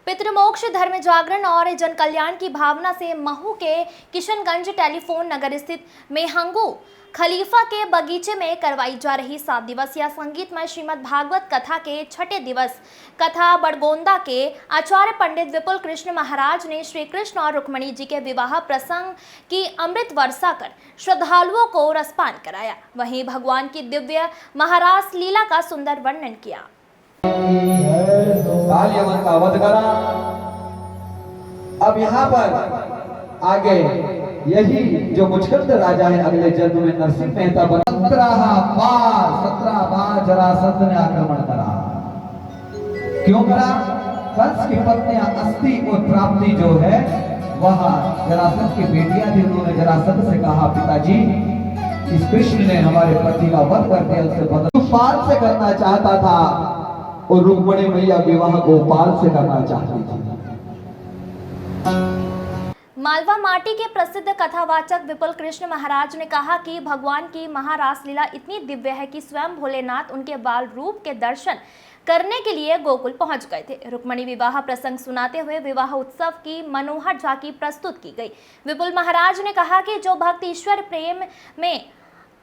पितृमोक्ष, धर्म जागरण और जन कल्याण की भावना से महू के किशनगंज टेलीफोन नगर स्थित मेहंगू खलीफा के बगीचे में करवाई जा रही 7 दिवसीय संगीतमय श्रीमद् भागवत कथा के छठे दिवस कथा बड़गोंदा के आचार्य पंडित विपुल कृष्ण महाराज ने श्री कृष्ण और रुक्मणी जी के विवाह प्रसंग की अमृत वर्षा कर श्रद्धालुओं को रसपान कराया। वहीं भगवान की दिव्य महारास लीला का सुंदर वर्णन किया। का वध करा। अब यहाँ पर आगे यही जो मुचकंद राजा है अगले जन्म में नरसिंह मेहता बना। 17 बार जरासंध ने आक्रमण करा। क्यों करा? कंस की पत्नी अस्थि और प्राप्ति जो है वह जरासंध की बेटियां थी। उन्होंने जरासंध से कहा, पिताजी इस कृष्ण ने हमारे पति का वध कर दिया, उससे बदला गोपाल से करना चाहता था और रुक्मणी मैया विवाह गोपाल से करना चाहती थी। मालवा माटी के प्रसिद्ध कथावाचक विपुल कृष्ण महाराज ने कहा कि भगवान की महारास लीला इतनी दिव्य है कि स्वयं भोलेनाथ उनके बाल रूप के दर्शन करने के लिए गोकुल पहुंच गए थे। रुक्मणी विवाह प्रसंग सुनाते हुए विवाह उत्सव की मनोहर झांकी प्रस्तुत की गई। विपुल महाराज ने कहा कि जो भक्त ईश्वर प्रेम में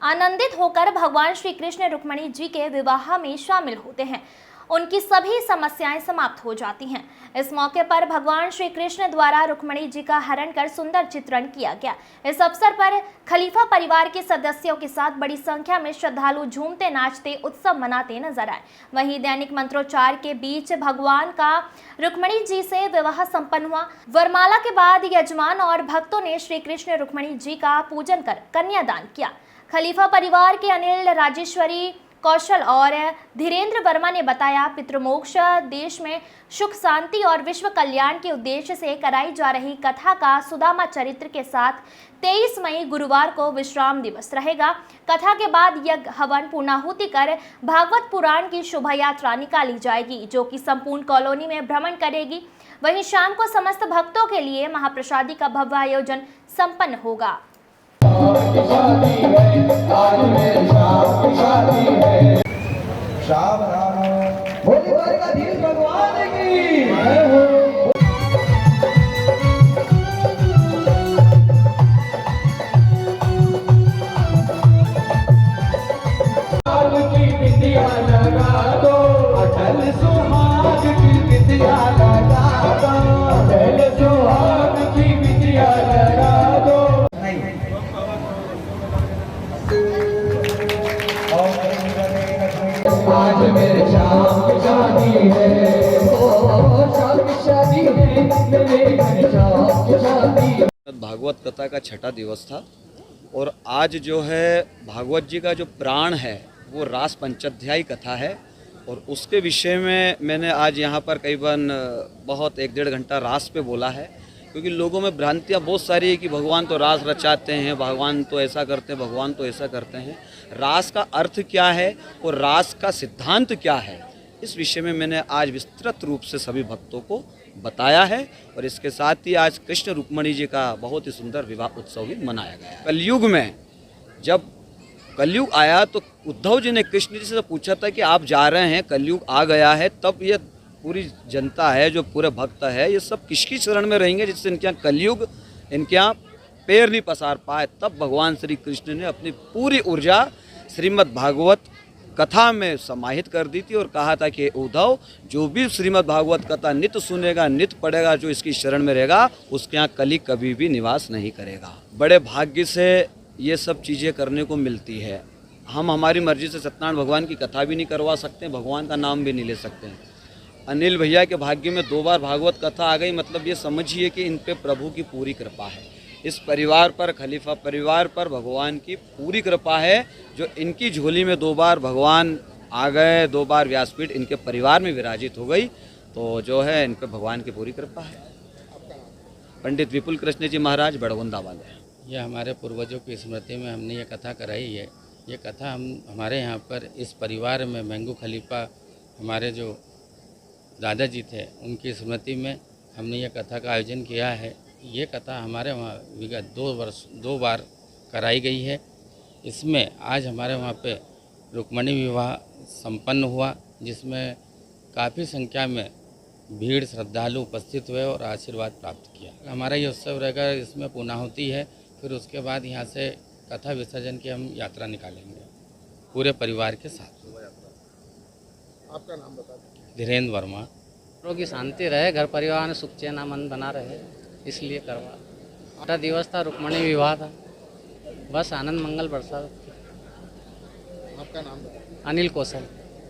आनंदित होकर भगवान श्री कृष्ण रुक्मणी जी के विवाह में शामिल होते हैं, उनकी सभी समस्याएं समाप्त हो जाती हैं। इस मौके पर भगवान श्री कृष्ण द्वारा रुक्मणी जी का हरण कर सुंदर चित्रण किया गया। इस अवसर पर खलीफा परिवार के सदस्यों के साथ बड़ी संख्या में श्रद्धालु झूमते नाचते उत्सव मनाते नजर आए। वहीं दैनिक मंत्रोच्चार के बीच भगवान का रुक्मणी जी से विवाह संपन्न हुआ। वरमाला के बाद यजमान और भक्तों ने श्री कृष्ण रुक्मणी जी का पूजन कर कन्यादान किया। खलीफा परिवार के अनिल, राजेश्वरी, कौशल और धीरेन्द्र वर्मा ने बताया, पितृमोक्ष, देश में सुख शांति और विश्व कल्याण के उद्देश्य से कराई जा रही कथा का सुदामा चरित्र के साथ 23 मई गुरुवार को विश्राम दिवस रहेगा। कथा के बाद यज्ञ, हवन, पूर्णाहुति कर भागवत पुराण की शोभा यात्रा निकाली जाएगी, जो कि संपूर्ण कॉलोनी में भ्रमण करेगी। वहीं शाम को समस्त भक्तों के लिए महाप्रसादी का भव्य आयोजन संपन्न होगा। भगवान की आज मेरे शाम की शादी है, शाम की शादी है, मेरे शाम की शादी। भागवत कथा का छठा दिवस था और आज जो है भागवत जी का जो प्राण है वो रास पंचाध्यायी कथा है और उसके विषय में मैंने आज यहाँ पर करीबन बहुत 1-1.5 घंटा रास पे बोला है, क्योंकि लोगों में भ्रांतियाँ बहुत सारी है कि भगवान तो रास रचाते हैं, भगवान तो ऐसा करते हैं, भगवान तो ऐसा करते हैं। रास का अर्थ क्या है और रास का सिद्धांत क्या है, इस विषय में मैंने आज विस्तृत रूप से सभी भक्तों को बताया है। और इसके साथ ही आज कृष्ण रुक्मणी जी का बहुत ही सुंदर विवाह उत्सव भी मनाया गया। कलयुग में जब कलयुग आया तो उद्धव जी ने कृष्ण जी से पूछा था कि आप जा रहे हैं, कलयुग आ गया है, तब ये पूरी जनता है, जो पूरे भक्त है, ये सब किसकी शरण में रहेंगे जिससे इनके यहाँ कलयुग इनके यहाँ पैर नहीं पसार पाए। तब भगवान श्री कृष्ण ने अपनी पूरी ऊर्जा श्रीमद् भागवत कथा में समाहित कर दी थी और कहा था कि उद्धव, जो भी श्रीमद् भागवत कथा नित्य सुनेगा, नित्य पढ़ेगा, जो इसकी शरण में रहेगा, उसके यहाँ कली कभी भी निवास नहीं करेगा। बड़े भाग्य से ये सब चीज़ें करने को मिलती है। हम हमारी मर्जी से सत्यनारायण भगवान की कथा भी नहीं करवा सकते, भगवान का नाम भी नहीं ले सकते हैं। अनिल भैया के भाग्य में 2 बार भागवत कथा आ गई, मतलब ये समझिए कि इन पे प्रभु की पूरी कृपा है। इस परिवार पर, खलीफा परिवार पर भगवान की पूरी कृपा है, जो इनकी झोली में 2 बार भगवान आ गए, 2 बार व्यासपीठ इनके परिवार में विराजित हो गई, तो जो है इन पे भगवान की पूरी कृपा है। पंडित विपुल कृष्ण जी महाराज, बड़गोंदा वाले। यह हमारे पूर्वजों की स्मृति में हमने ये कथा कराई है। ये कथा हमारे यहाँ पर इस परिवार में मेहंगू खलीफा हमारे जो दादाजी थे, उनकी स्मृति में हमने ये कथा का आयोजन किया है। ये कथा हमारे वहाँ विगत 2 बार कराई गई है। इसमें आज हमारे वहाँ पे रुक्मणी विवाह संपन्न हुआ, जिसमें काफ़ी संख्या में भीड़ श्रद्धालु उपस्थित हुए और आशीर्वाद प्राप्त किया। हमारा ये उत्सव रहेगा, इसमें पूर्णाहुति है, फिर उसके बाद यहाँ से कथा विसर्जन की हम यात्रा निकालेंगे पूरे परिवार के साथ। आपका नाम बता दें। धीरेन्द्र वर्मा। लोगों की शांति रहे, घर परिवार में सुख चैन अमन बना रहे, इसलिए करवा। 8 दिवस था, रुक्मणी विवाह था, बस आनंद मंगल बरसा। आपका नाम बता दें। अनिल कौशल।